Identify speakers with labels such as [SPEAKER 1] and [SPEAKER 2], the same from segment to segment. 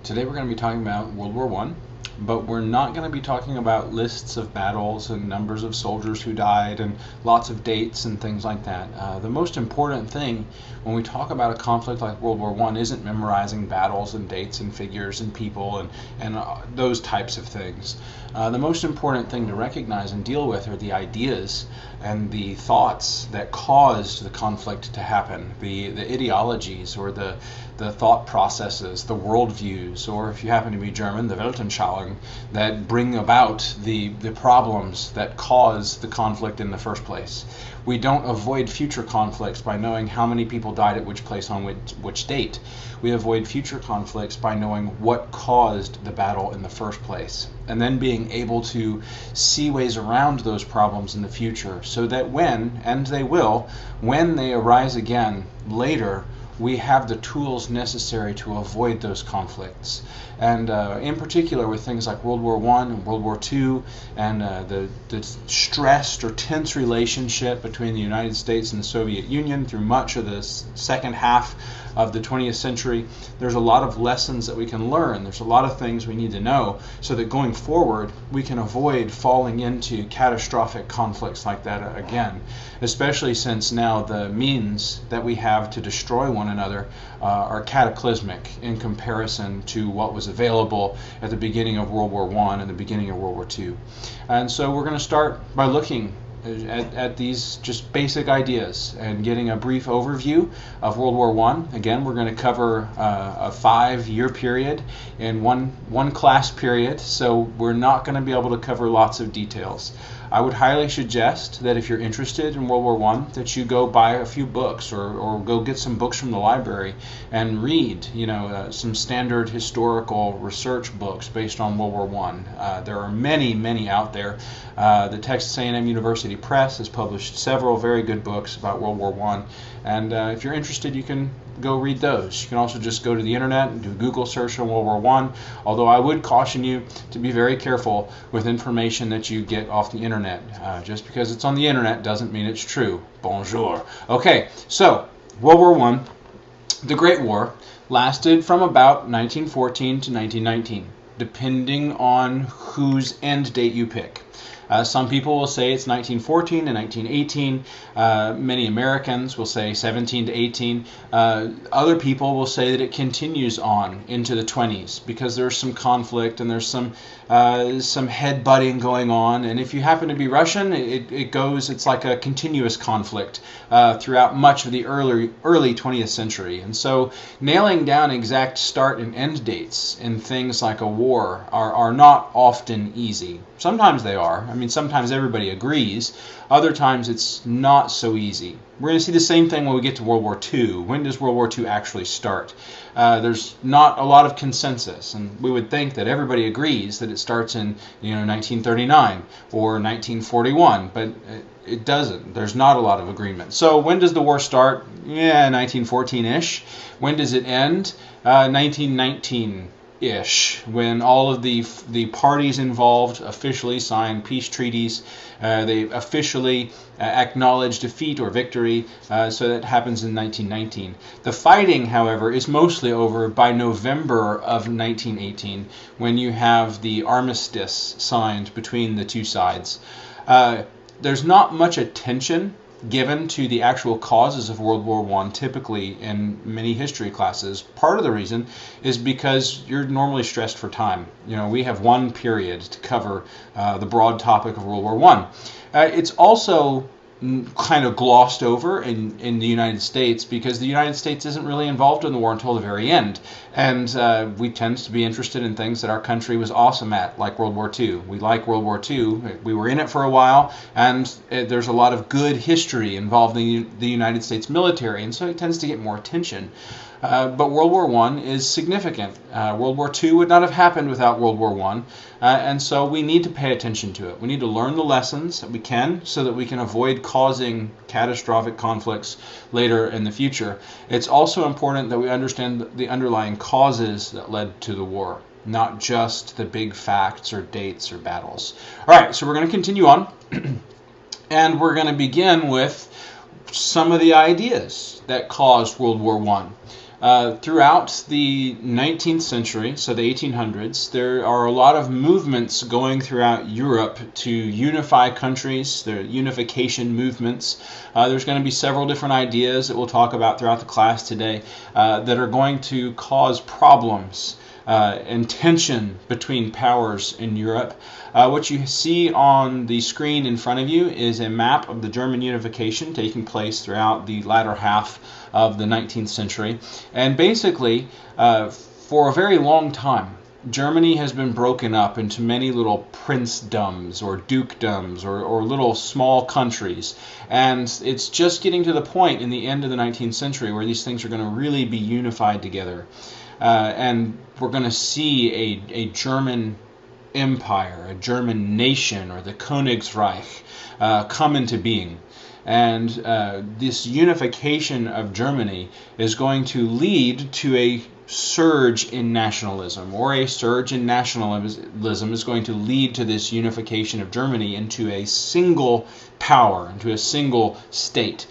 [SPEAKER 1] Today we're going to be talking about World War One, but we're not going to be talking about lists of battles and numbers of soldiers who died and lots of dates and things like that. The most important thing when we talk about a conflict like World War One isn't memorizing battles and dates and figures and people and those types of things. The most important thing to recognize and deal with are the ideas and the thoughts that caused the conflict to happen, the ideologies or the thought processes, the worldviews, or if you happen to be German, the Weltanschauung, that bring about the problems that cause the conflict in the first place. We don't avoid future conflicts by knowing how many people died at which place on which date. We avoid future conflicts by knowing what caused the battle in the first place, and then being able to see ways around those problems in the future so that when, and they will, when they arise again later, we have the tools necessary to avoid those conflicts. And in particular with things like World War I and World War II and the stressed or tense relationship between the United States and the Soviet Union through much of the second half of the 20th century, there's a lot of lessons that we can learn. There's a lot of things we need to know so that going forward we can avoid falling into catastrophic conflicts like that again, especially since now the means that we have to destroy one another are cataclysmic in comparison to what was available at the beginning of World War I and the beginning of World War II. And so we're going to start by looking at these just basic ideas and getting a brief overview of World War I. Again, we're going to cover a 5-year period in one class period, so we're not going to be able to cover lots of details. I would highly suggest that if you're interested in World War I, that you go buy a few books or go get some books from the library and read, some standard historical research books based on World War I. There are many, many out there. The Texas A&M University Press has published several very good books about World War I, and if you're interested, you can go read those. You can also just go to the internet and do a Google search on World War I, although I would caution you to be very careful with information that you get off the internet. Just because it's on the internet doesn't mean it's true. Bonjour. Okay, so World War I, the Great War, lasted from about 1914 to 1919, depending on whose end date you pick. Some people will say it's 1914 to 1918. Many Americans will say 17 to 18. Other people will say that it continues on into the 20s because there's some conflict and there's some head-butting going on. And if you happen to be Russian, it's like a continuous conflict throughout much of the early 20th century. And so nailing down exact start and end dates in things like a war are not often easy. Sometimes they are. I mean, sometimes everybody agrees. Other times it's not so easy. We're going to see the same thing when we get to World War II. When does World War II actually start? There's not a lot of consensus, and we would think that everybody agrees that it starts in 1939 or 1941, but it doesn't. There's not a lot of agreement. So when does the war start? 1914-ish. When does it end? 1919. When all of the parties involved officially sign peace treaties, they officially acknowledge defeat or victory, so that happens in 1919. The fighting, however, is mostly over by November of 1918, when you have the armistice signed between the two sides. There's not much attention given to the actual causes of World War I typically in many history classes. Part of the reason is because you're normally stressed for time. We have one period to cover the broad topic of World War I. It's also kind of glossed over in the United States because the United States isn't really involved in the war until the very end. And we tend to be interested in things that our country was awesome at, like World War II. We like World War II. We were in it for a while, and there's a lot of good history involving the United States military, and so it tends to get more attention. But World War I is significant. World War II would not have happened without World War I, and so we need to pay attention to it. We need to learn the lessons that we can so that we can avoid causing catastrophic conflicts later in the future. It's also important that we understand the underlying causes that led to the war, not just the big facts or dates or battles. All right, so we're going to continue on, and we're going to begin with some of the ideas that caused World War I. Throughout the 19th century, so the 1800s, there are a lot of movements going throughout Europe to unify countries. There are unification movements. There's going to be several different ideas that we'll talk about throughout the class today that are going to cause problems and tension between powers in Europe. What you see on the screen in front of you is a map of the German unification taking place throughout the latter half of the 19th century. And basically, for a very long time, Germany has been broken up into many little princedoms or dukedoms or little small countries. And it's just getting to the point in the end of the 19th century where these things are going to really be unified together. And we're going to see a German empire, a German nation, or the Königsreich come into being. And this unification of Germany is going to lead to a surge in nationalism, or a surge in nationalism is going to lead to this unification of Germany into a single power, into a single state.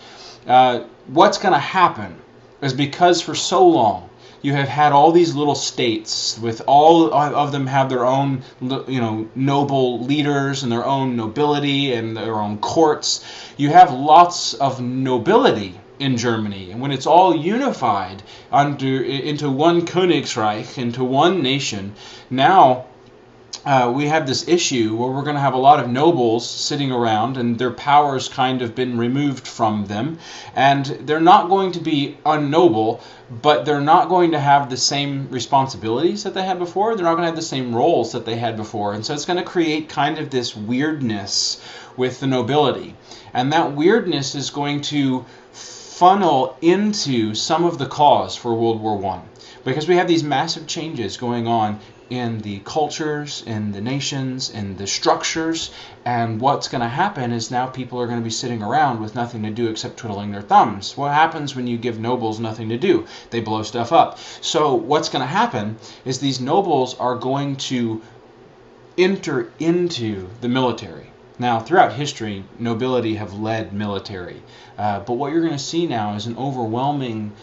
[SPEAKER 1] What's going to happen is because for so long you have had all these little states with all of them have their own, noble leaders and their own nobility and their own courts. You have lots of nobility in Germany, and when it's all unified into one Königsreich, into one nation, now we have this issue where we're going to have a lot of nobles sitting around and their powers kind of been removed from them, and they're not going to be unnoble, but they're not going to have the same responsibilities that they had before. They're not going to have the same roles that they had before, and so it's going to create kind of this weirdness with the nobility, and that weirdness is going to funnel into some of the cause for World War I, because we have these massive changes going on in the cultures, in the nations, in the structures, and what's going to happen is now people are going to be sitting around with nothing to do except twiddling their thumbs. What happens when you give nobles nothing to do? They blow stuff up. So what's going to happen is these nobles are going to enter into the military. Now, throughout history, nobility have led military, but what you're going to see now is an overwhelming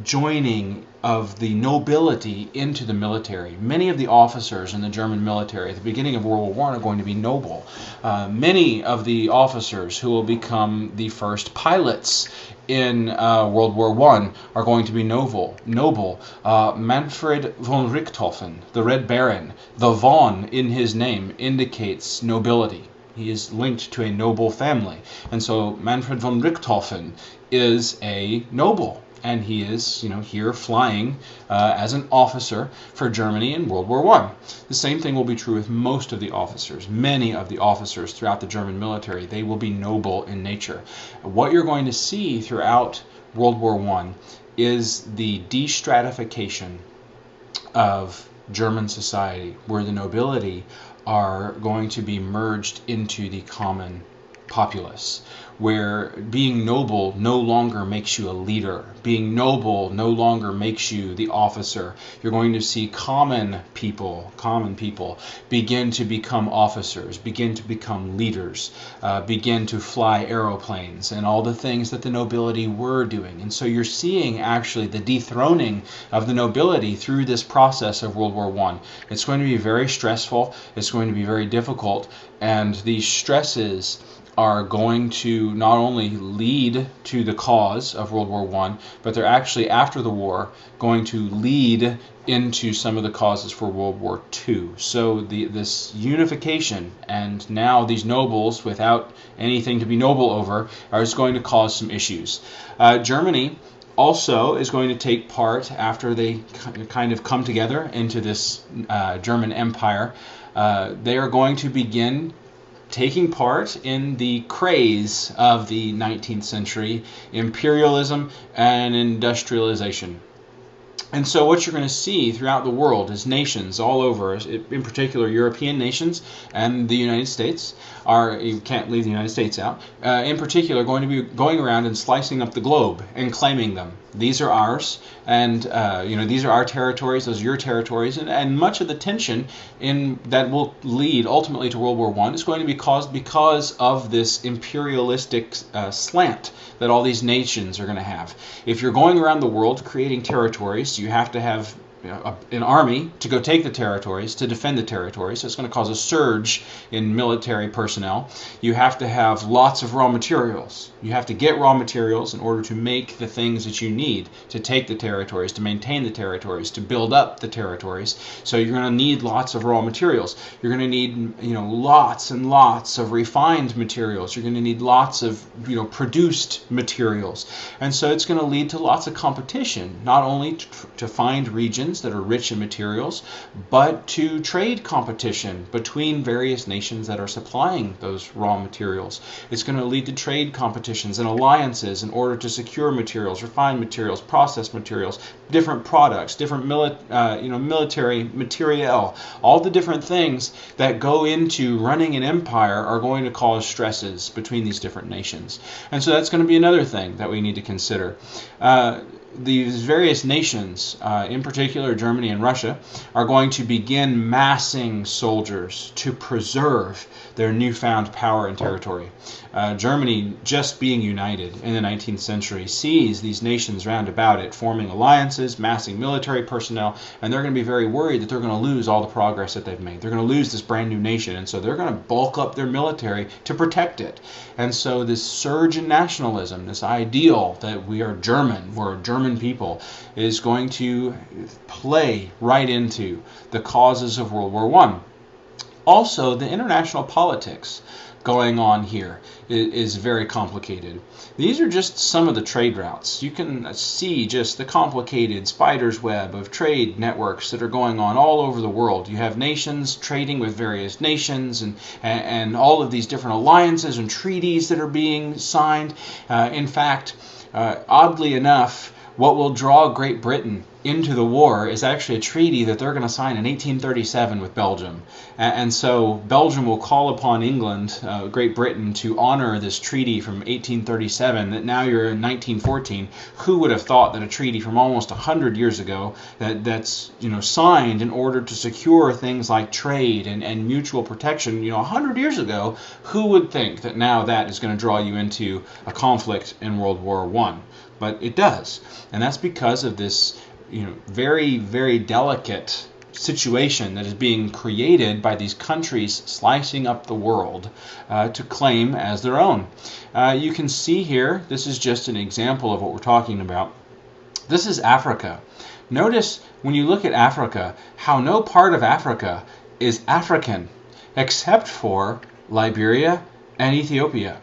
[SPEAKER 1] joining of the nobility into the military. Many of the officers in the German military at the beginning of World War I are going to be noble. Many of the officers who will become the first pilots in World War I are going to be noble. Manfred von Richthofen, the Red Baron, the von in his name indicates nobility. He is linked to a noble family. And so Manfred von Richthofen is a noble. And he is, here flying as an officer for Germany in World War I. The same thing will be true with most of the officers. Many of the officers throughout the German military, they will be noble in nature. What you're going to see throughout World War I is the de-stratification of German society, where the nobility are going to be merged into the common populace, where being noble no longer makes you a leader. Being noble no longer makes you the officer. You're going to see common people begin to become officers, begin to become leaders, begin to fly aeroplanes and all the things that the nobility were doing. And so you're seeing actually the dethroning of the nobility through this process of World War I. It's going to be very stressful. It's going to be very difficult. And these stresses are going to not only lead to the cause of World War I, but they're actually, after the war, going to lead into some of the causes for World War II. So this unification, and now these nobles, without anything to be noble over, are going to cause some issues. Germany also is going to take part, after they kind of come together into this German Empire, they are going to begin taking part in the craze of the 19th century, imperialism and industrialization. And so what you're going to see throughout the world is nations all over, in particular European nations and the United States, you can't leave the United States out, in particular going to be going around and slicing up the globe and claiming them. These are ours, and these are our territories. Those are your territories, and much of the tension that will lead ultimately to World War I is going to be caused because of this imperialistic slant that all these nations are going to have. If you're going around the world creating territories, you have to have an army to go take the territories, to defend the territories. So it's going to cause a surge in military personnel. You have to have lots of raw materials. You have to get raw materials in order to make the things that you need to take the territories, to maintain the territories, to build up the territories. So you're going to need lots of raw materials. You're going to need, lots and lots of refined materials. You're going to need lots of, produced materials. And so it's going to lead to lots of competition, not only to find regions that are rich in materials, but to trade competition between various nations that are supplying those raw materials. It's going to lead to trade competitions and alliances in order to secure materials, refined materials, processed materials, different products, different military materiel. All the different things that go into running an empire are going to cause stresses between these different nations. And so that's going to be another thing that we need to consider. These various nations, in particular Germany and Russia, are going to begin massing soldiers to preserve their newfound power and territory. Germany, just being united in the 19th century, sees these nations round about it forming alliances, massing military personnel, and they're going to be very worried that they're going to lose all the progress that they've made. They're going to lose this brand new nation, and so they're going to bulk up their military to protect it. And so this surge in nationalism, this ideal that we are German, we're a German people, is going to play right into the causes of World War I. Also, the international politics going on here is very complicated. These are just some of the trade routes. You can see just the complicated spider's web of trade networks that are going on all over the world. You have nations trading with various nations and all of these different alliances and treaties that are being signed. In fact, oddly enough, what will draw Great Britain into the war is actually a treaty that they're going to sign in 1837 with Belgium. And so Belgium will call upon England, Great Britain, to honor this treaty from 1837 that now you're in 1914. Who would have thought that a treaty from almost 100 years ago that's signed in order to secure things like trade and mutual protection, 100 years ago, who would think that now that is going to draw you into a conflict in World War I? But it does. And that's because of this very, very delicate situation that is being created by these countries slicing up the world to claim as their own. You can see here, this is just an example of what we're talking about. This is Africa. Notice when you look at Africa, how no part of Africa is African except for Liberia and Ethiopia.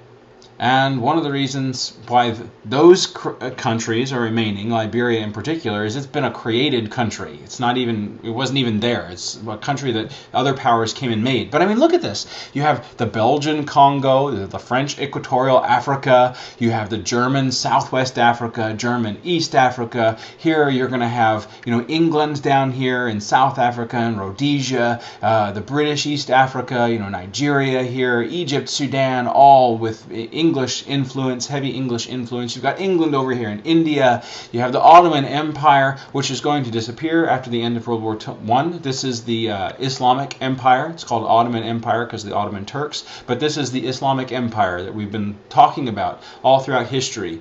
[SPEAKER 1] And one of the reasons why those countries are remaining, Liberia in particular, is it's been a created country. It wasn't even there. It's a country that other powers came and made. But I mean, look at this. You have the Belgian Congo, the French Equatorial Africa. You have the German Southwest Africa, German East Africa. Here you're going to have, England down here in South Africa and Rhodesia, the British East Africa, Nigeria here, Egypt, Sudan, all with English influence, heavy English influence. You've got England over here in India. You have the Ottoman Empire, which is going to disappear after the end of World War I. This is the Islamic Empire. It's called Ottoman Empire because of the Ottoman Turks. But this is the Islamic Empire that we've been talking about all throughout history.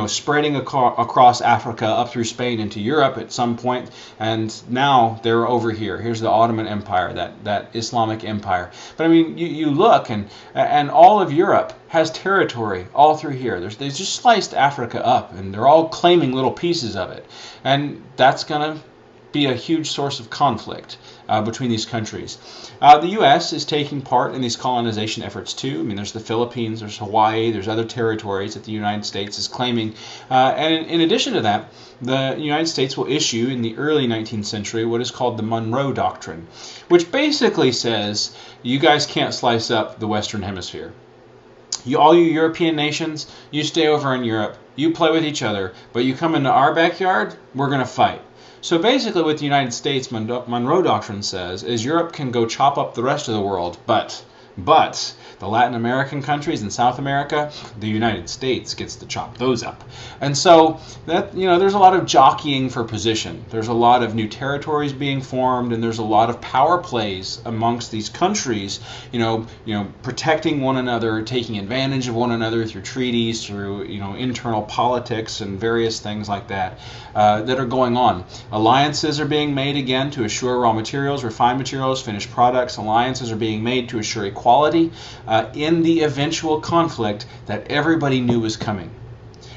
[SPEAKER 1] Spreading across Africa up through Spain into Europe at some point, and now they're over here. Here's the Ottoman Empire, that Islamic Empire. But I mean, you look, and all of Europe has territory all through here. They just sliced Africa up, and they're all claiming little pieces of it, and that's going to be a huge source of conflict between these countries. The U.S. is taking part in these colonization efforts too. I mean, there's the Philippines, there's Hawaii, there's other territories that the United States is claiming. And in addition to that, the United States will issue in the early 19th century what is called the Monroe Doctrine, which basically says you guys can't slice up the Western Hemisphere. All you European nations, you stay over in Europe, you play with each other, but you come into our backyard, we're going to fight. So basically what the United States Monroe Doctrine says is Europe can go chop up the rest of the world, but But the Latin American countries and South America, the United States gets to chop those up. And so that, there's a lot of jockeying for position. There's a lot of new territories being formed, and there's a lot of power plays amongst these countries, protecting one another, taking advantage of one another through treaties, through, internal politics and various things like that that are going on. Alliances are being made again to assure raw materials, refined materials, finished products. Alliances are being made to assure equality in the eventual conflict that everybody knew was coming.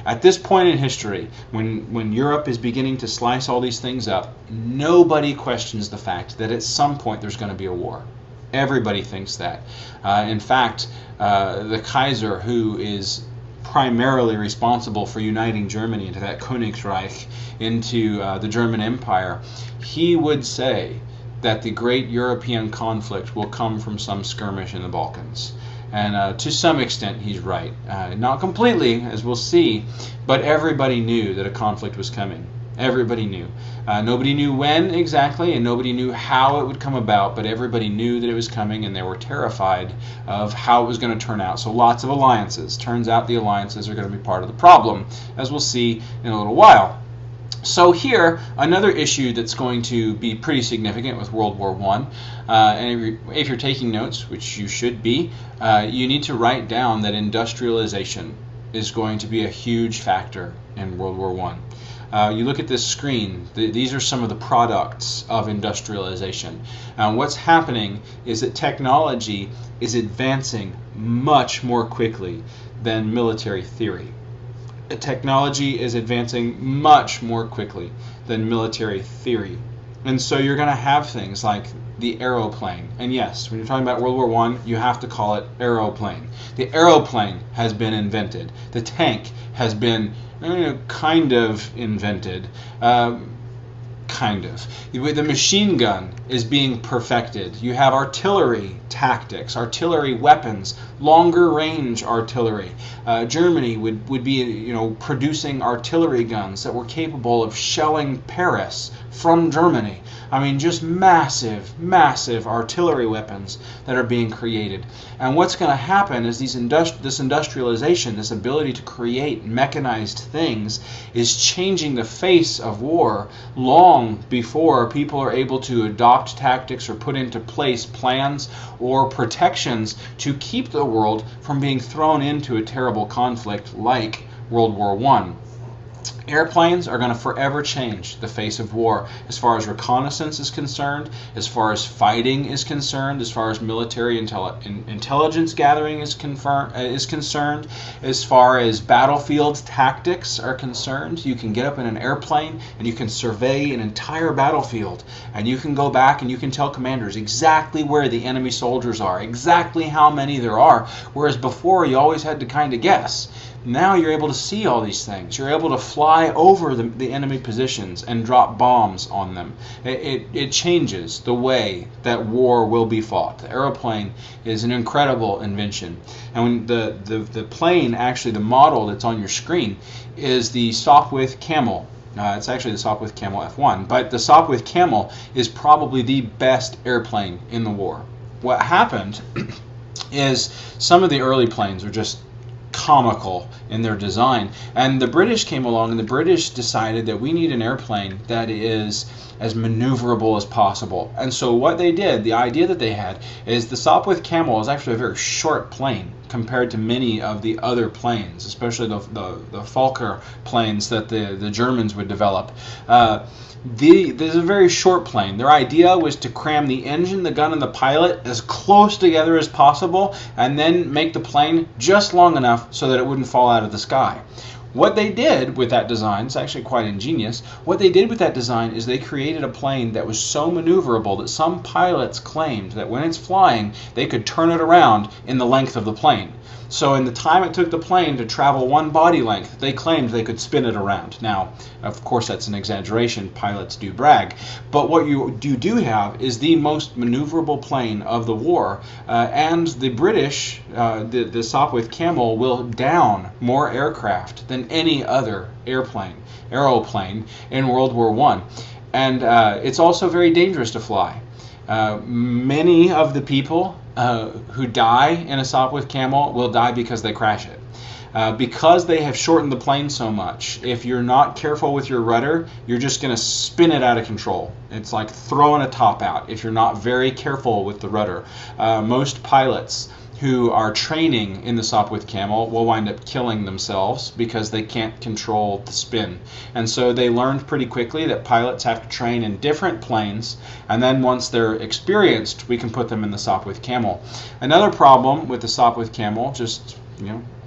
[SPEAKER 1] At this point in history, when Europe is beginning to slice all these things up, nobody questions the fact that at some point there's going to be a war. Everybody thinks that. In fact, the Kaiser, who is primarily responsible for uniting Germany into that Königsreich, into the German Empire, he would say that the great European conflict will come from some skirmish in the Balkans. And to some extent, he's right. Not completely, as we'll see, but everybody knew that a conflict was coming. Everybody knew. Nobody knew when exactly, and nobody knew how it would come about, but everybody knew that it was coming, and they were terrified of how it was going to turn out. So lots of alliances. Turns out the alliances are going to be part of the problem, as we'll see in a little while. So here, another issue that's going to be pretty significant with World War I, and if you're taking notes, which you should be, you need to write down that industrialization is going to be a huge factor in World War I. You look at this screen, these are some of the products of industrialization. What's happening is that technology is advancing much more quickly than military theory. Technology is advancing much more quickly than military theory. And so you're going to have things like the aeroplane. And yes, when you're talking about World War I, you have to call it aeroplane. The aeroplane has been invented. The tank has been kind of invented. Kind of. The machine gun is being perfected. You have artillery tactics, artillery weapons, longer range artillery. Germany would be producing artillery guns that were capable of shelling Paris from Germany. I mean, just massive, massive artillery weapons that are being created. And what's going to happen is this industrialization, this ability to create mechanized things, is changing the face of war long before people are able to adopt tactics or put into place plans or protections to keep the world from being thrown into a terrible conflict like World War I. Airplanes are going to forever change the face of war as far as reconnaissance is concerned, as far as fighting is concerned, as far as military intelligence gathering is concerned, as far as battlefield tactics are concerned. You can get up in an airplane and you can survey an entire battlefield, and you can go back and you can tell commanders exactly where the enemy soldiers are, exactly how many there are, whereas before you always had to kind of guess. Now you're able to see all these things. You're able to fly over the enemy positions and drop bombs on them. It changes the way that war will be fought. The aeroplane is an incredible invention. And when the plane, actually the model that's on your screen, is the Sopwith Camel. It's actually the Sopwith Camel F1, but the Sopwith Camel is probably the best airplane in the war. What happened is some of the early planes were just comical in their design, and the British came along, and the British decided that we need an airplane that is as maneuverable as possible. And so what they did, the idea that they had, is the Sopwith Camel is actually a very short plane compared to many of the other planes, especially the Fokker planes that the Germans would develop. This is a very short plane. Their idea was to cram the engine, the gun, and the pilot as close together as possible, and then make the plane just long enough so that it wouldn't fall out of the sky. What they did with that design, it's actually quite ingenious, what they did with that design is they created a plane that was so maneuverable that some pilots claimed that when it's flying, they could turn it around in the length of the plane. So in the time it took the plane to travel one body length, they claimed they could spin it around. Now, of course, that's an exaggeration. Pilots do brag. But what you do have is the most maneuverable plane of the war. And the British, the Sopwith Camel, will down more aircraft than any other aeroplane in World War I. And it's also very dangerous to fly. Many of the people who die in a Sopwith Camel will die because they crash it. Because they have shortened the plane so much, if you're not careful with your rudder, you're just going to spin it out of control. It's like throwing a top out if you're not very careful with the rudder. Most pilots who are training in the Sopwith Camel will wind up killing themselves because they can't control the spin. And so they learned pretty quickly that pilots have to train in different planes, and then once they're experienced, we can put them in the Sopwith Camel. Another problem with the Sopwith Camel, just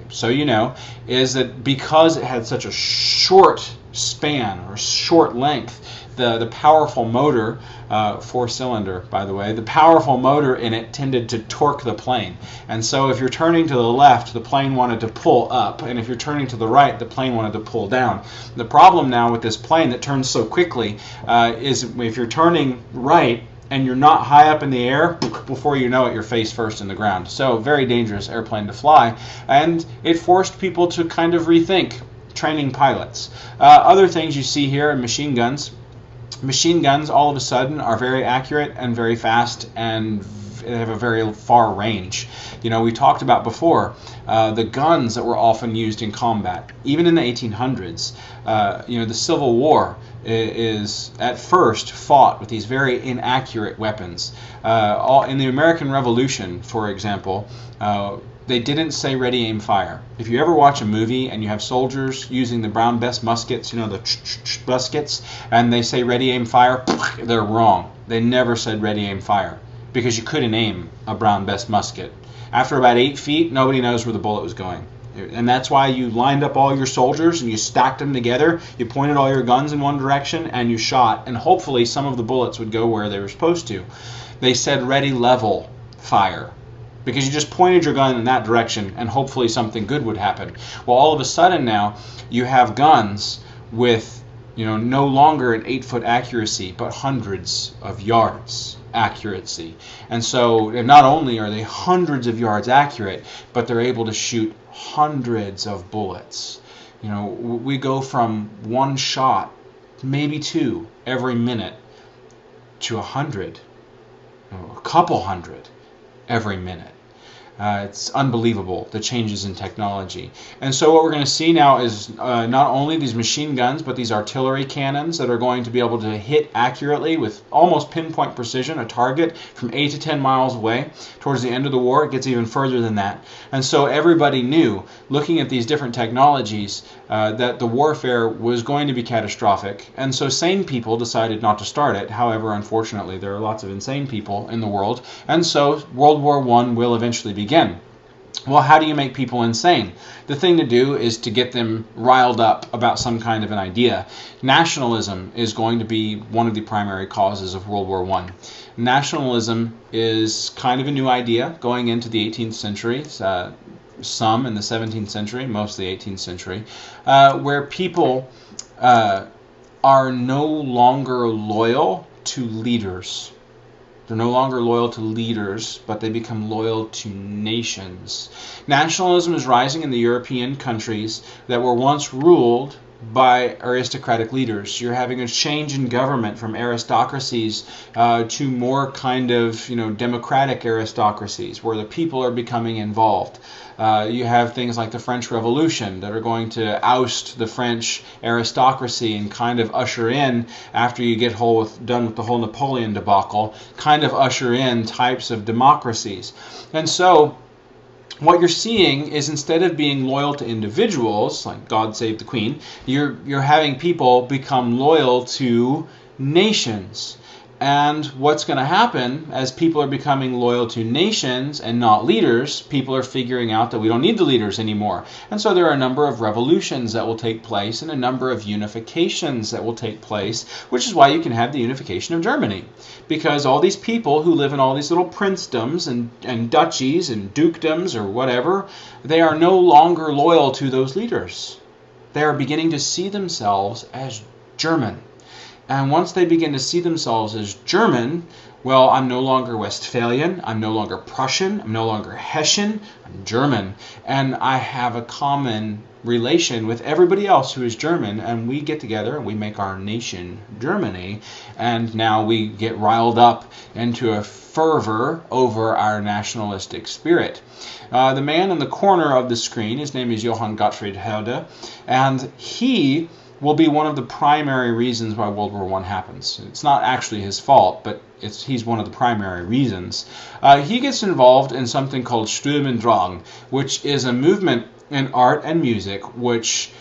[SPEAKER 1] so you know, is that because it had such a short span or short length, the powerful motor, 4-cylinder by the way, the powerful motor in it tended to torque the plane. And so if you're turning to the left, the plane wanted to pull up, and if you're turning to the right, the plane wanted to pull down. The problem now with this plane that turns so quickly is if you're turning right, and you're not high up in the air, before you know it, you're face first in the ground. So very dangerous airplane to fly, and it forced people to kind of rethink training pilots. Other things you see here are machine guns. Machine guns all of a sudden are very accurate and very fast, and they have a very far range. We talked about before the guns that were often used in combat. Even in the 1800s, the Civil War is at first fought with these very inaccurate weapons. In the American Revolution, for example, they didn't say ready, aim, fire. If you ever watch a movie and you have soldiers using the Brown Bess muskets, the muskets, and they say ready, aim, fire, they're wrong. They never said ready, aim, fire, because you couldn't aim a Brown Bess musket. After about 8 feet, nobody knows where the bullet was going. And that's why you lined up all your soldiers and you stacked them together, you pointed all your guns in one direction, and you shot, and hopefully some of the bullets would go where they were supposed to. They said ready, level, fire, because you just pointed your gun in that direction and hopefully something good would happen. Well, all of a sudden now you have guns with no longer an 8-foot accuracy, but hundreds of yards accuracy. And so not only are they hundreds of yards accurate, but they're able to shoot hundreds of bullets. We go from one shot, maybe 2 every minute, to 100, a couple hundred every minute. It's unbelievable, the changes in technology. And so what we're going to see now is not only these machine guns, but these artillery cannons that are going to be able to hit accurately with almost pinpoint precision a target from 8 to 10 miles away. Towards the end of the war, it gets even further than that. And so everybody knew, looking at these different technologies, that the warfare was going to be catastrophic. And so sane people decided not to start it. However, unfortunately, there are lots of insane people in the world. And so World War I will eventually begin. Well, how do you make people insane? The thing to do is to get them riled up about some kind of an idea. Nationalism is going to be one of the primary causes of World War I. Nationalism is kind of a new idea going into the 18th century, some in the 17th century, most of the 18th century, where people are no longer loyal to leaders. They're no longer loyal to leaders, but they become loyal to nations. Nationalism is rising in the European countries that were once ruled by aristocratic leaders. You're having a change in government from aristocracies to more kind of democratic aristocracies where the people are becoming involved. You have things like the French Revolution that are going to oust the French aristocracy and kind of usher in, after you get done with the whole Napoleon debacle, kind of usher in types of democracies. And so what you're seeing is, instead of being loyal to individuals, like God Save the Queen, you're having people become loyal to nations. And what's going to happen as people are becoming loyal to nations and not leaders, people are figuring out that we don't need the leaders anymore. And so there are a number of revolutions that will take place and a number of unifications that will take place, which is why you can have the unification of Germany. Because all these people who live in all these little princedoms and duchies and dukedoms or whatever, they are no longer loyal to those leaders. They are beginning to see themselves as German. And once they begin to see themselves as German, well, I'm no longer Westphalian, I'm no longer Prussian, I'm no longer Hessian, I'm German. And I have a common relation with everybody else who is German, and we get together and we make our nation Germany. And now we get riled up into a fervor over our nationalistic spirit. The man in the corner of the screen, his name is Johann Gottfried Herder, and he will be one of the primary reasons why World War I happens. It's not actually his fault, but he's one of the primary reasons. He gets involved in something called Sturm und Drang, which is a movement in art and music which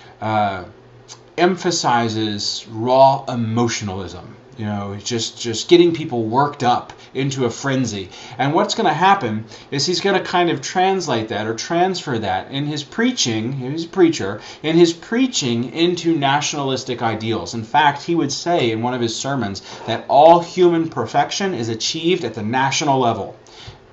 [SPEAKER 1] emphasizes raw emotionalism. You know, just getting people worked up into a frenzy. And what's going to happen is he's going to kind of translate that or transfer that in his preaching, he's a preacher, in his preaching into nationalistic ideals. In fact, he would say in one of his sermons that all human perfection is achieved at the national level.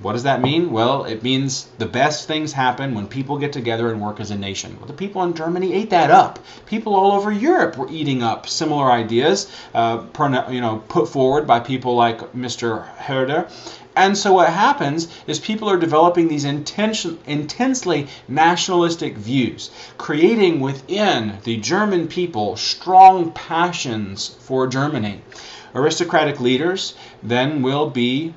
[SPEAKER 1] What does that mean? Well, it means the best things happen when people get together and work as a nation. Well, the people in Germany ate that up. People all over Europe were eating up similar ideas, put forward by people like Mr. Herder. And so what happens is people are developing these intensely nationalistic views, creating within the German people strong passions for Germany. Aristocratic leaders then will be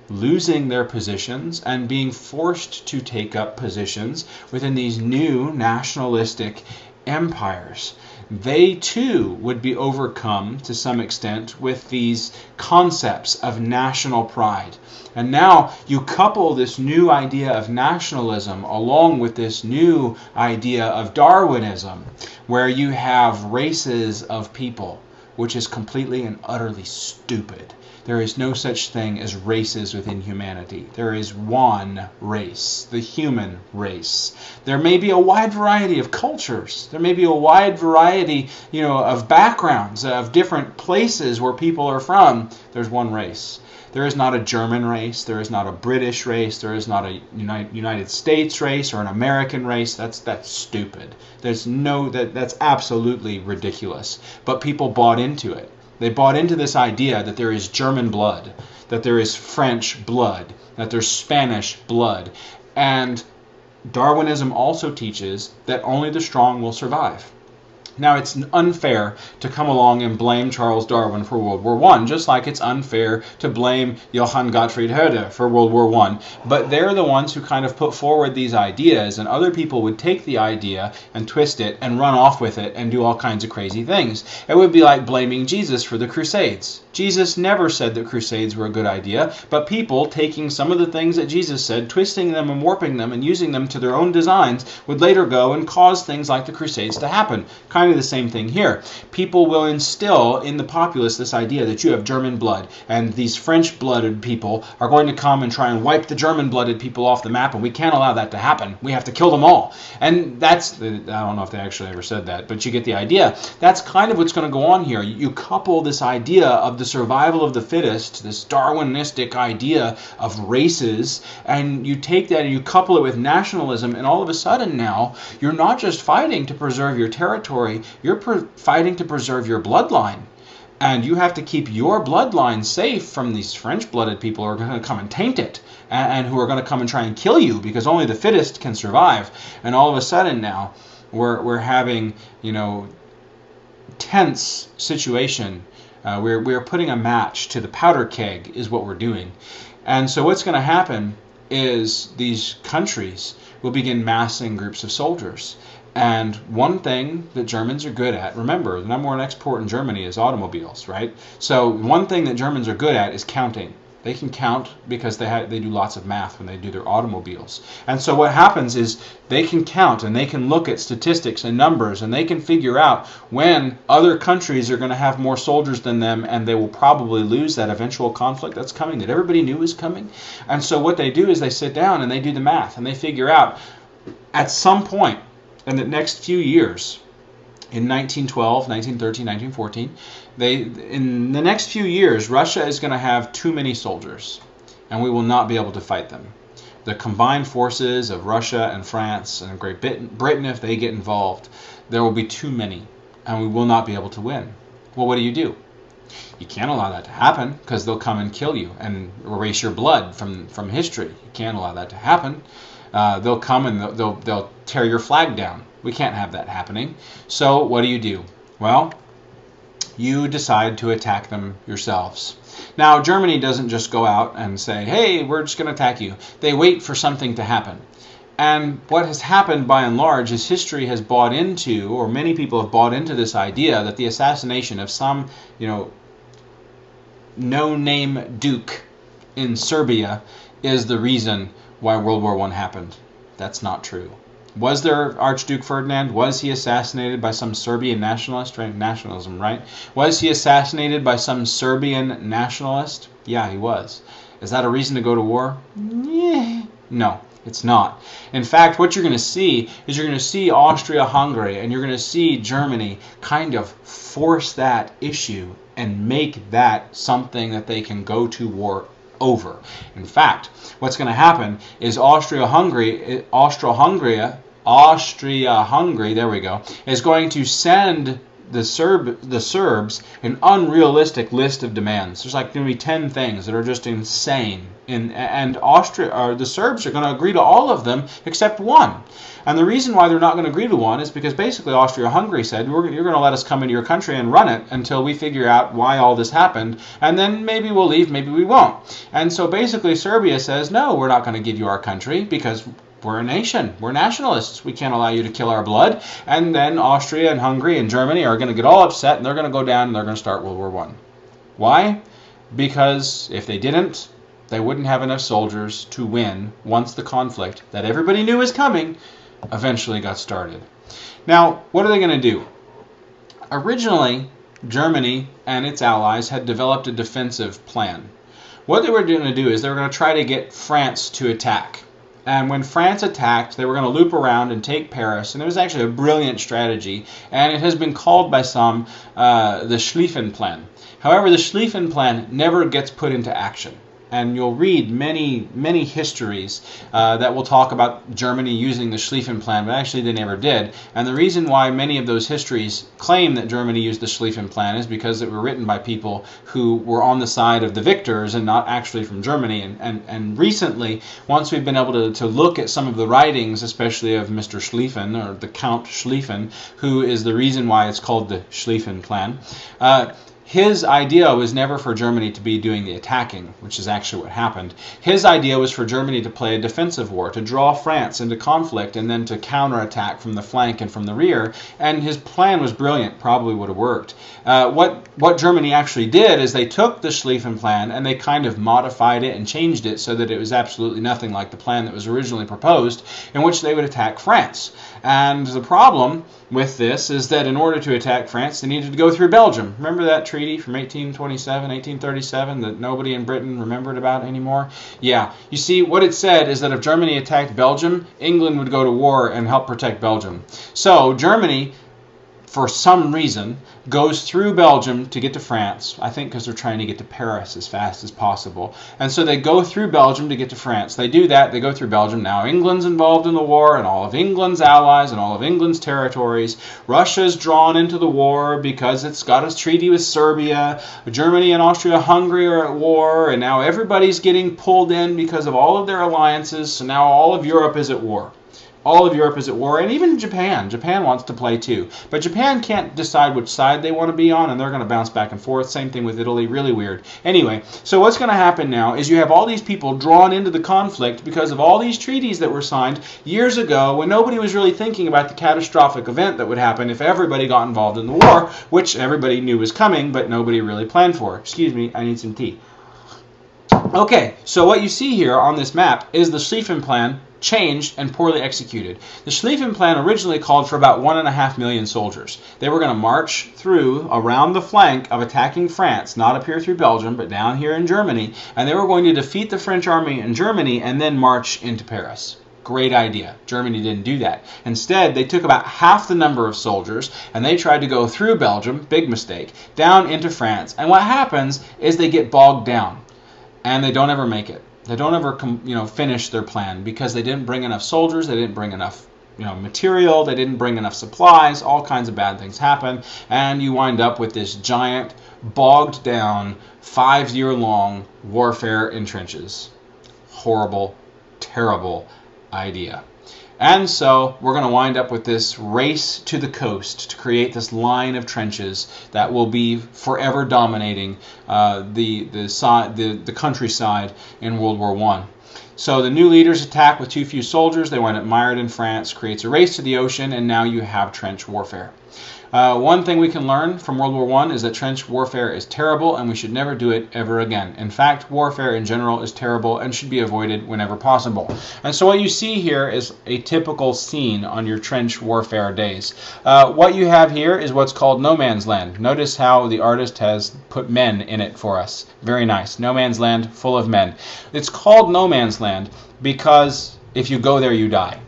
[SPEAKER 1] losing their positions and being forced to take up positions within these new nationalistic empires. They too would be overcome to some extent with these concepts of national pride. And now you couple this new idea of nationalism along with this new idea of Darwinism, where you have races of people, which is completely and utterly stupid. There is no such thing as races within humanity. There is one race, the human race. There may be a wide variety of cultures. There may be a wide variety, of backgrounds, of different places where people are from. There's one race. There is not a German race. There is not a British race. There is not a United States race or an American race. That's stupid. That's absolutely ridiculous. But people bought into it. They bought into this idea that there is German blood, that there is French blood, that there's Spanish blood. And Darwinism also teaches that only the strong will survive. Now, it's unfair to come along and blame Charles Darwin for World War I, just like it's unfair to blame Johann Gottfried Herder for World War I. But they're the ones who kind of put forward these ideas, and other people would take the idea and twist it and run off with it and do all kinds of crazy things. It would be like blaming Jesus for the Crusades. Jesus never said that Crusades were a good idea, but people taking some of the things that Jesus said, twisting them and warping them and using them to their own designs, would later go and cause things like the Crusades to happen. Kind of the same thing here. People will instill in the populace this idea that you have German blood, and these French-blooded people are going to come and try and wipe the German-blooded people off the map, and we can't allow that to happen. We have to kill them all. And that's, I don't know if they actually ever said that, but you get the idea. That's kind of what's going to go on here. You couple this idea of the survival of the fittest, this Darwinistic idea of races, and you take that and you couple it with nationalism, and all of a sudden now, you're not just fighting to preserve your territory, you're fighting to preserve your bloodline. And you have to keep your bloodline safe from these French-blooded people who are going to come and taint it, and who are going to come and try and kill you, because only the fittest can survive. And all of a sudden now, we're having, tense situation. We're putting a match to the powder keg is what we're doing. And so what's going to happen is these countries will begin massing groups of soldiers. And one thing that Germans are good at, remember, the number one export in Germany is automobiles, right? So one thing that Germans are good at is counting. They can count because they do lots of math when they do their automobiles. And so what happens is they can count and they can look at statistics and numbers, and they can figure out when other countries are going to have more soldiers than them, and they will probably lose that eventual conflict that's coming, that everybody knew was coming. And so what they do is they sit down and they do the math, and they figure out at some point in the next few years, in 1912, 1913, 1914, in the next few years, Russia is going to have too many soldiers, and we will not be able to fight them. The combined forces of Russia and France and Great Britain, if they get involved, there will be too many, and we will not be able to win. Well, what do? You can't allow that to happen because they'll come and kill you and erase your blood from history. You can't allow that to happen. They'll come and they'll tear your flag down. We can't have that happening. So what do? Well, you decide to attack them yourselves. Now, Germany doesn't just go out and say, hey, we're just going to attack you. They wait for something to happen. And what has happened by and large is history has bought into, or many people have bought into this idea that the assassination of some, no-name duke in Serbia is the reason why World War I happened. That's not true. Was there Archduke Ferdinand? Was he assassinated by some Serbian nationalist? Right? Nationalism, right? Was he assassinated by some Serbian nationalist? Yeah, he was. Is that a reason to go to war? Yeah. No, it's not. In fact, what you're going to see is you're going to see Austria-Hungary and you're going to see Germany kind of force that issue and make that something that they can go to war over. In fact, what's going to happen is Austria-Hungary, there we go, is going to send the Serbs an unrealistic list of demands. There's like going to be 10 things that are just insane. And the Serbs are going to agree to all of them except one. And the reason why they're not going to agree to one is because basically Austria-Hungary said, you're going to let us come into your country and run it until we figure out why all this happened, and then maybe we'll leave, maybe we won't. And so basically Serbia says, no, we're not going to give you our country because we're a nation. We're nationalists. We can't allow you to kill our blood. And then Austria and Hungary and Germany are going to get all upset, and they're going to go down and they're going to start World War I. Why? Because if they didn't, they wouldn't have enough soldiers to win once the conflict that everybody knew was coming eventually got started. Now, what are they going to do? Originally, Germany and its allies had developed a defensive plan. What they were going to do is they were going to try to get France to attack. And when France attacked, they were going to loop around and take Paris. And it was actually a brilliant strategy. And it has been called by some the Schlieffen Plan. However, the Schlieffen Plan never gets put into action. And you'll read many histories that will talk about Germany using the Schlieffen Plan, but actually they never did. And the reason why many of those histories claim that Germany used the Schlieffen Plan is because they were written by people who were on the side of the victors and not actually from Germany. And recently, once we've been able to look at some of the writings, especially of Mr. Schlieffen, or the Count Schlieffen, who is the reason why it's called the Schlieffen Plan, his idea was never for Germany to be doing the attacking, which is actually what happened. His idea was for Germany to play a defensive war, to draw France into conflict and then to counterattack from the flank and from the rear. And his plan was brilliant, probably would have worked. What Germany actually did is they took the Schlieffen Plan and they kind of modified it and changed it so that it was absolutely nothing like the plan that was originally proposed, in which they would attack France. And the problem with this is that in order to attack France, they needed to go through Belgium. Remember that treaty from 1837 that nobody in Britain remembered about anymore? Yeah. You see, what it said is that if Germany attacked Belgium, England would go to war and help protect Belgium. So Germany, for some reason, goes through Belgium to get to France. I think because they're trying to get to Paris as fast as possible. And so they go through Belgium to get to France. They do that. They go through Belgium. Now England's involved in the war, and all of England's allies and all of England's territories. Russia's drawn into the war because it's got a treaty with Serbia. Germany and Austria-Hungary are at war, and now everybody's getting pulled in because of all of their alliances. So now all of Europe is at war. All of Europe is at war, and even Japan. Japan wants to play too. But Japan can't decide which side they want to be on, and they're going to bounce back and forth. Same thing with Italy. Really weird. Anyway, so what's going to happen now is you have all these people drawn into the conflict because of all these treaties that were signed years ago when nobody was really thinking about the catastrophic event that would happen if everybody got involved in the war, which everybody knew was coming, but nobody really planned for. Excuse me, I need some tea. Okay, so what you see here on this map is the Schlieffen Plan changed and poorly executed. The Schlieffen Plan originally called for about 1.5 million soldiers. They were going to march through around the flank of attacking France, not up here through Belgium, but down here in Germany, and they were going to defeat the French army in Germany and then march into Paris. Great idea. Germany didn't do that. Instead, they took about half the number of soldiers and they tried to go through Belgium, big mistake, down into France. And what happens is they get bogged down and they don't ever make it. They don't ever finish their plan because they didn't bring enough soldiers, they didn't bring enough material, they didn't bring enough supplies, all kinds of bad things happen, and you wind up with this giant, bogged down, 5-year-long warfare in trenches. Horrible, terrible idea. And so we're going to wind up with this race to the coast to create this line of trenches that will be forever dominating the countryside in World War I. So the new leaders attack with too few soldiers. They wind up mired in France, creates a race to the ocean, and now you have trench warfare. One thing we can learn from World War I is that trench warfare is terrible and we should never do it ever again. In fact, warfare in general is terrible and should be avoided whenever possible. And so what you see here is a typical scene on your trench warfare days. What you have here is what's called no man's land. Notice how the artist has put men in it for us. Very nice. No man's land full of men. It's called no man's land because if you go there, you die.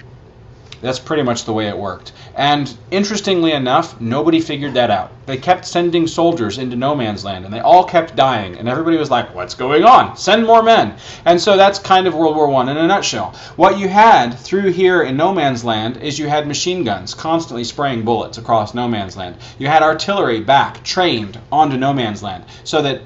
[SPEAKER 1] That's pretty much the way it worked. And interestingly enough, nobody figured that out. They kept sending soldiers into no man's land, and they all kept dying. And everybody was like, what's going on? Send more men. And so that's kind of World War I in a nutshell. What you had through here in no man's land is you had machine guns constantly spraying bullets across no man's land. You had artillery back, trained onto no man's land, so that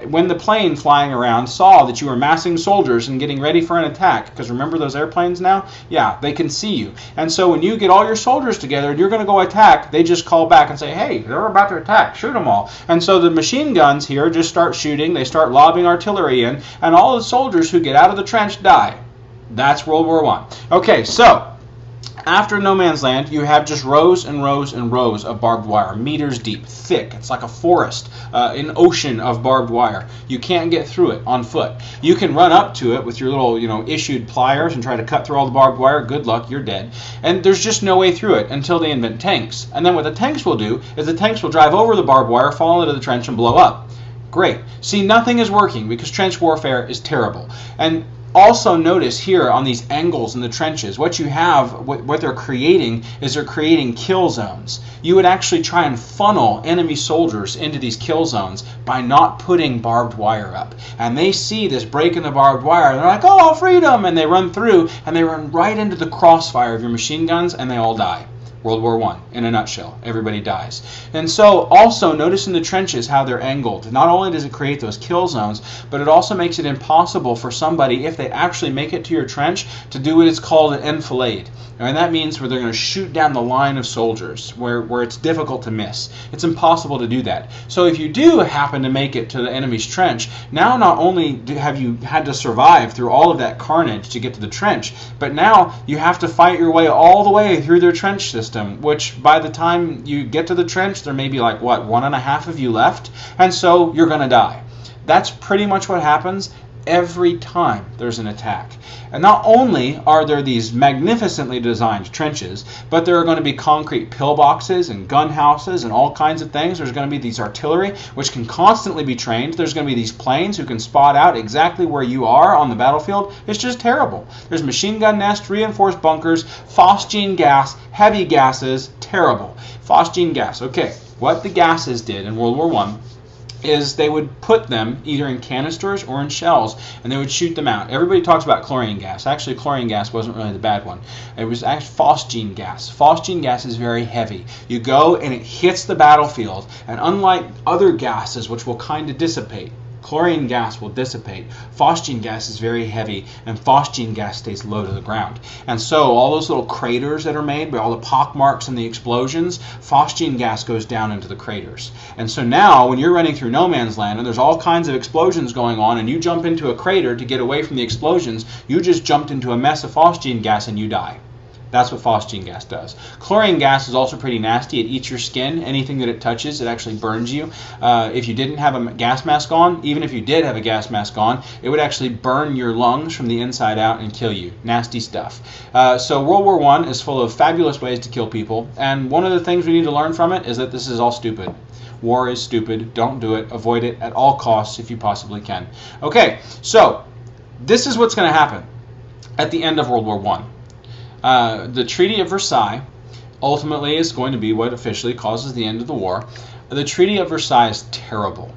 [SPEAKER 1] when the plane flying around saw that you were massing soldiers and getting ready for an attack, because remember those airplanes now? Yeah, they can see you. And so when you get all your soldiers together and you're going to go attack, they just call back and say, hey, they're about to attack, shoot them all. And so the machine guns here just start shooting, they start lobbing artillery in, and all the soldiers who get out of the trench die. That's World War I. Okay, so after no man's land, you have just rows and rows and rows of barbed wire, meters deep, thick. It's like a forest, an ocean of barbed wire. You can't get through it on foot. You can run up to it with your little, issued pliers and try to cut through all the barbed wire. Good luck, you're dead. And there's just no way through it until they invent tanks. And then what the tanks will do is the tanks will drive over the barbed wire, fall into the trench, and blow up. Great. See, nothing is working because trench warfare is terrible. And also notice here on these angles in the trenches, what you have, what they're creating is they're creating kill zones. You would actually try and funnel enemy soldiers into these kill zones by not putting barbed wire up. And they see this break in the barbed wire, and they're like, oh, freedom! And they run through, and they run right into the crossfire of your machine guns, and they all die. World War I, in a nutshell. Everybody dies. And so also notice in the trenches how they're angled. Not only does it create those kill zones, but it also makes it impossible for somebody, if they actually make it to your trench, to do what is called an enfilade. And that means where they're going to shoot down the line of soldiers, where it's difficult to miss. It's impossible to do that. So if you do happen to make it to the enemy's trench, now not only have you had to survive through all of that carnage to get to the trench, but now you have to fight your way all the way through their trench system, which by the time you get to the trench, there may be like, what, 1.5 of you left? And so you're going to die. That's pretty much what happens every time there's an attack. And not only are there these magnificently designed trenches, but there are going to be concrete pillboxes and gun houses and all kinds of things. There's going to be these artillery, which can constantly be trained. There's going to be these planes who can spot out exactly where you are on the battlefield. It's just terrible. There's machine gun nests, reinforced bunkers, phosgene gas, heavy gases, terrible. Phosgene gas. Okay, what the gases did in World War I is they would put them either in canisters or in shells, and they would shoot them out. Everybody talks about chlorine gas. Actually, chlorine gas wasn't really the bad one. It was actually phosgene gas. Phosgene gas is very heavy. You go and it hits the battlefield, and unlike other gases, which will kind of dissipate, chlorine gas will dissipate. Phosgene gas is very heavy, and phosgene gas stays low to the ground. And so all those little craters that are made by all the pock marks and the explosions, phosgene gas goes down into the craters. And so now when you're running through no man's land and there's all kinds of explosions going on and you jump into a crater to get away from the explosions, you just jumped into a mess of phosgene gas and you die. That's what phosgene gas does. Chlorine gas is also pretty nasty. It eats your skin. Anything that it touches, it actually burns you. If you didn't have a gas mask on, even if you did have a gas mask on, it would actually burn your lungs from the inside out and kill you. Nasty stuff. So World War I is full of fabulous ways to kill people, and one of the things we need to learn from it is that this is all stupid. War is stupid. Don't do it. Avoid it at all costs if you possibly can. Okay, so this is what's going to happen at the end of World War I. The Treaty of Versailles ultimately is going to be what officially causes the end of the war. The Treaty of Versailles is terrible.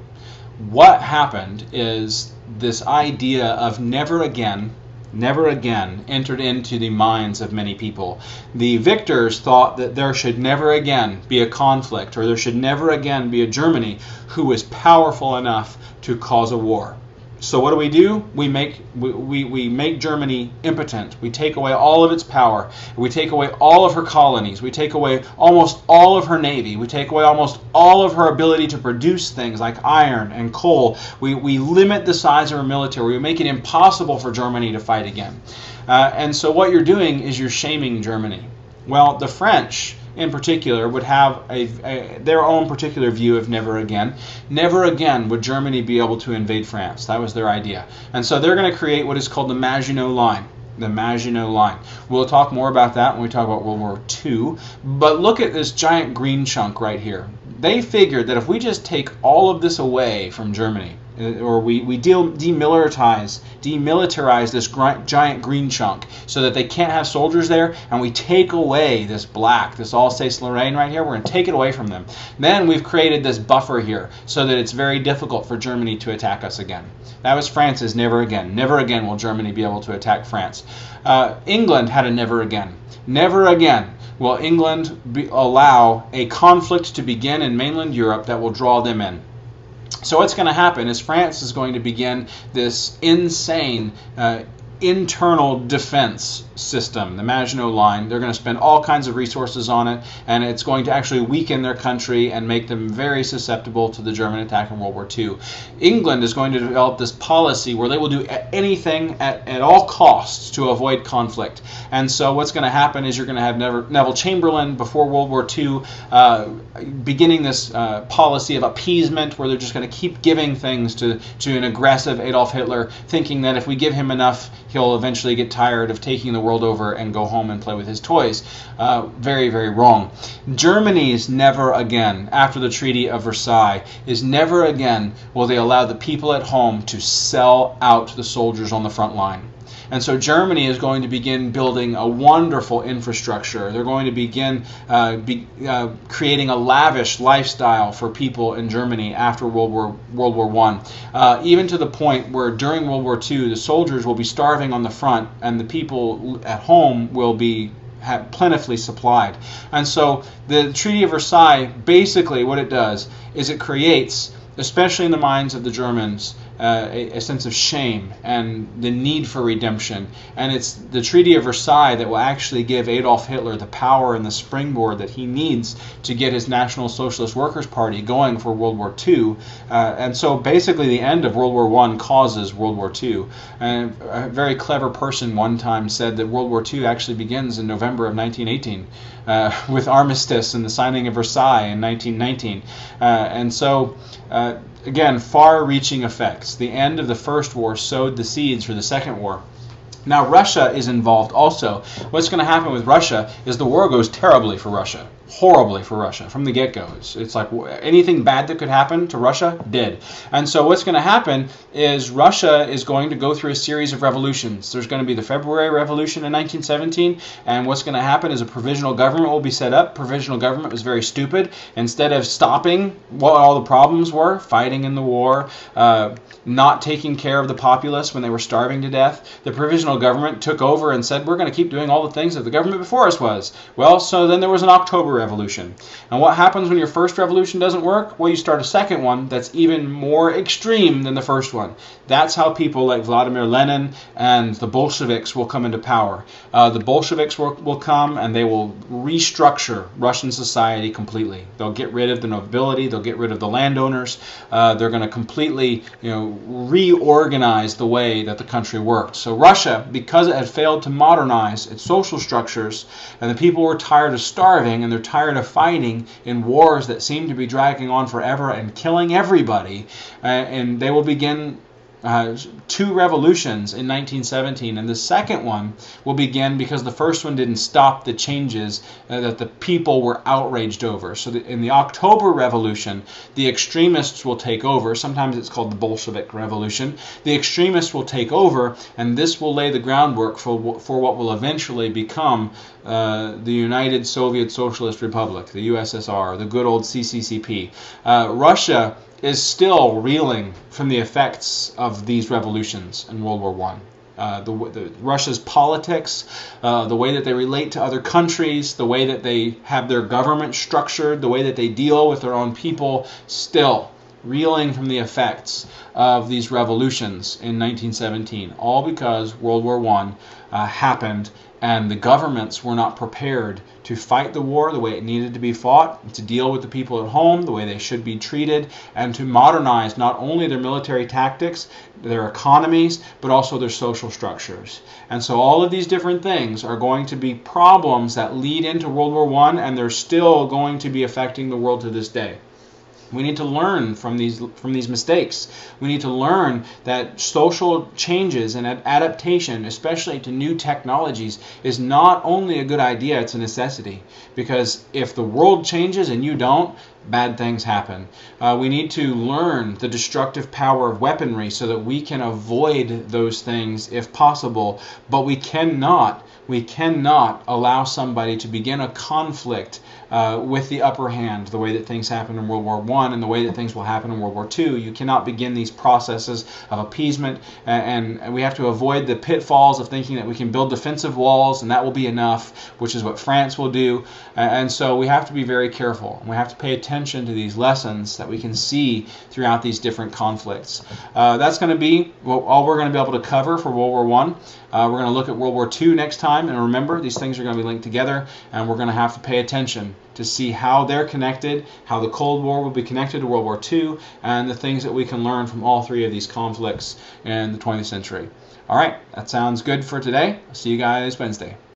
[SPEAKER 1] What happened is this idea of never again never again entered into the minds of many people. The victors thought that there should never again be a conflict, or there should never again be a Germany who was powerful enough to cause a war. So what do? We make Germany impotent. We take away all of its power. We take away all of her colonies. We take away almost all of her navy. We take away almost all of her ability to produce things like iron and coal. We limit the size of her military. We make it impossible for Germany to fight again. And so what you're doing is you're shaming Germany. Well, the French in particular would have their own particular view of never again. Never again would Germany be able to invade France. That was their idea. And so they're going to create what is called the Maginot Line. The Maginot Line. We'll talk more about that when we talk about World War II. But look at this giant green chunk right here. They figured that if we just take all of this away from Germany, or we demilitarize this giant green chunk so that they can't have soldiers there, and we take away this black, this Alsace-Lorraine right here, we're going to take it away from them. Then we've created this buffer here so that it's very difficult for Germany to attack us again. That was France's never again. Never again will Germany be able to attack France. England had a never again. Never again will England allow a conflict to begin in mainland Europe that will draw them in. So what's going to happen is France is going to begin this insane internal defense system, the Maginot Line. They're going to spend all kinds of resources on it, and it's going to actually weaken their country and make them very susceptible to the German attack in World War II. England is going to develop this policy where they will do anything at all costs to avoid conflict. And so what's going to happen is you're going to have Neville Chamberlain before World War II beginning this policy of appeasement, where they're just going to keep giving things to an aggressive Adolf Hitler, thinking that if we give him enough, he'll eventually get tired of taking the world over and go home and play with his toys. Very, very wrong. Germany's never again, after the Treaty of Versailles, is never again will they allow the people at home to sell out the soldiers on the front line. And so Germany is going to begin building a wonderful infrastructure. They're going to begin creating a lavish lifestyle for people in Germany after World War I. Even to the point where during World War II, the soldiers will be starving on the front, and the people at home will be plentifully supplied. And so the Treaty of Versailles, basically what it does is it creates, especially in the minds of the Germans, a sense of shame and the need for redemption. And it's the Treaty of Versailles that will actually give Adolf Hitler the power and the springboard that he needs to get his National Socialist Workers' Party going for World War II. And so basically the end of World War I causes World War II. And a very clever person one time said that World War II actually begins in November of 1918 with armistice and the signing of Versailles in 1919. And so again, far-reaching effects. The end of the First War sowed the seeds for the Second War. Now Russia is involved also. What's going to happen with Russia is the war goes terribly for Russia. Horribly for Russia from the get-go. It's like anything bad that could happen to Russia did. And so what's going to happen is Russia is going to go through a series of revolutions. There's going to be the February Revolution in 1917, and what's going to happen is a provisional government will be set up. Provisional government was very stupid. Instead of stopping what all the problems were, fighting in the war, not taking care of the populace when they were starving to death, the provisional government took over and said, we're going to keep doing all the things that the government before us was. Well, so then there was an October Revolution. And what happens when your first revolution doesn't work? Well, you start a second one that's even more extreme than the first one. That's how people like Vladimir Lenin and the Bolsheviks will come into power. The Bolsheviks will come and they will restructure Russian society completely. They'll get rid of the nobility, they'll get rid of the landowners, they're going to completely, reorganize the way that the country worked. So Russia, because it had failed to modernize its social structures, and the people were tired of starving, and they're tired of fighting in wars that seem to be dragging on forever and killing everybody, and they will begin two revolutions in 1917, and the second one will begin because the first one didn't stop the changes that the people were outraged over. So in the October Revolution, the extremists will take over. Sometimes it's called the Bolshevik Revolution. The extremists will take over, and this will lay the groundwork for what will eventually become the United Soviet Socialist Republic, the USSR, the good old CCCP. Russia is still reeling from the effects of these revolutions in World War I. Russia's politics, the way that they relate to other countries, the way that they have their government structured, the way that they deal with their own people, still reeling from the effects of these revolutions in 1917, all because World War I happened and the governments were not prepared to fight the war the way it needed to be fought, to deal with the people at home the way they should be treated, and to modernize not only their military tactics, their economies, but also their social structures. And so all of these different things are going to be problems that lead into World War I, and they're still going to be affecting the world to this day. We need to learn from these mistakes. We need to learn that social changes and adaptation, especially to new technologies, is not only a good idea, it's a necessity. Because if the world changes and you don't, bad things happen. We need to learn the destructive power of weaponry so that we can avoid those things if possible. But we cannot allow somebody to begin a conflict with the upper hand, the way that things happened in World War I and the way that things will happen in World War II. You cannot begin these processes of appeasement, and we have to avoid the pitfalls of thinking that we can build defensive walls and that will be enough, which is what France will do. And so we have to be very careful. We have to pay attention to these lessons that we can see throughout these different conflicts. That's going to be all we're going to be able to cover for World War I. We're going to look at World War II next time, and remember, these things are going to be linked together, and we're going to have to pay attention to see how they're connected, how the Cold War will be connected to World War II, and the things that we can learn from all three of these conflicts in the 20th century. All right, that sounds good for today. I'll see you guys Wednesday.